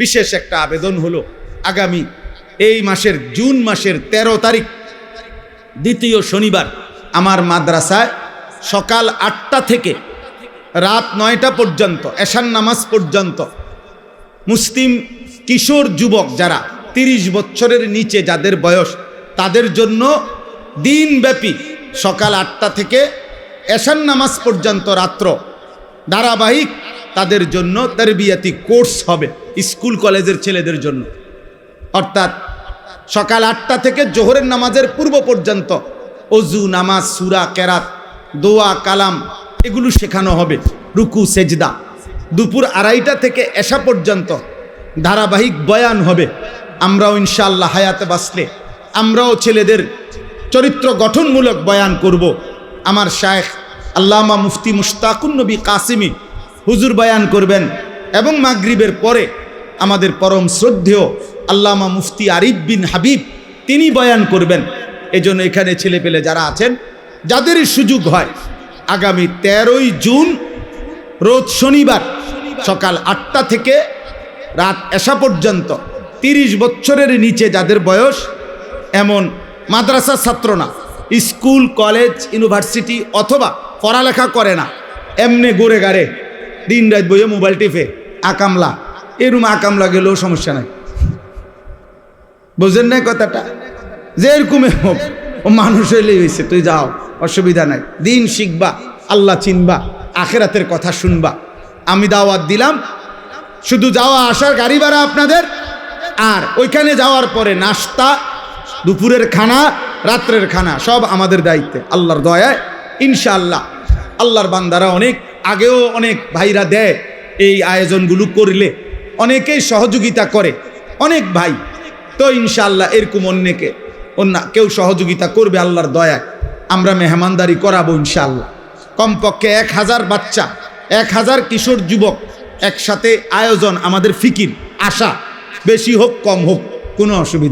বিশেষ একটা আবেদন হলো, আগামী এই মাসের জুন মাসের 13 তারিখ দ্বিতীয় শনিবার আমার মাদ্রাসায় সকাল 8টা থেকে রাত 9টা পর্যন্ত, এশার নামাজ পর্যন্ত মুসলিম কিশোর যুবক যারা 30 বছরের নিচে যাদের বয়স, তাদের জন্য দিনব্যাপী সকাল 8টা থেকে এশার নামাজ পর্যন্ত রাত্র ধারাবাহিক তাদের জন্য তারবিয়াতি কোর্স হবে স্কুল কলেজের ছেলেদের জন্য। অর্থাৎ সকাল 8টা থেকে জোহরের নামাজের পূর্ব পর্যন্ত অজু, নামাজ, সূরা, কেরাত, দোয়া, কালাম এগুলো শেখানো হবে, রুকু, সেজদা। দুপুর 2:30টা থেকে এশা পর্যন্ত ধারাবাহিক বয়ান হবে। আমরাও ইনশাআল্লাহ হায়াতে বাঁচলে আমরাও ছেলেদের চরিত্র গঠনমূলক বয়ান করব। আমার শায়েখ আল্লামা মুফতি মুশতাকুন নবী কাসিমি হুজুর বয়ান করবেন এবং মাগরিবের পরে আমাদের পরম শ্রদ্ধেয় আল্লামা মুফতি আরিফ বিন হাবিব তিনি বয়ান করবেন। এজন্য এখানে ছেলেপেলে যারা আছেন, যাদেরই সুযোগ হয়, আগামী 13ই জুন রোজ শনিবার সকাল 8টা থেকে রাত এশা পর্যন্ত 30 বছরের নিচে যাদের বয়স, এমন মাদ্রাসা ছাত্র না, স্কুল, কলেজ, ইউনিভার্সিটি অথবা পড়ালেখা করে না, এমনি ঘুরে গাড়ে দিন রাত বইয়ে মোবাইল টিপে আকামলা, এরম আকামলা গেলেও সমস্যা নাই। বুঝেন না কথাটা? যে এরকমই হোক, ও মানুষ হইলেই হয়েছে, তুই যাও, অসুবিধা নাই, দিন শিখবা, আল্লাহ চিনবা, আখেরাতের কথা শুনবা। আমি দাওয়াত দিলাম, শুধু যাওয়া আসার গাড়ি ভাড়া আপনাদের, আর ওইখানে যাওয়ার পরে নাস্তা, দুপুরের খানা, রাত্রের খানা সব আমাদের দায়িত্বে। আল্লাহর দয়ায় ইনশাআল্লাহ আল্লাহর বান্দারা অনেক আগেও অনেক ভাইরা দেয়, এই আয়োজনগুলো করলে অনেকেই সহযোগিতা করে, অনেক ভাই। তো ইনশাআল্লাহ এরকম অন্য কেউ সহযোগিতা করবে আল্লাহর দয়ায়, আমরা মেহমানদারি করাবো ইনশাআল্লাহ। কমপক্ষে 1000 বাচ্চা, 1000 কিশোর যুবক একসাথে আয়োজন আমাদের ফিকির, আশা, বেশি হোক কম হোক কোনো অসুবিধা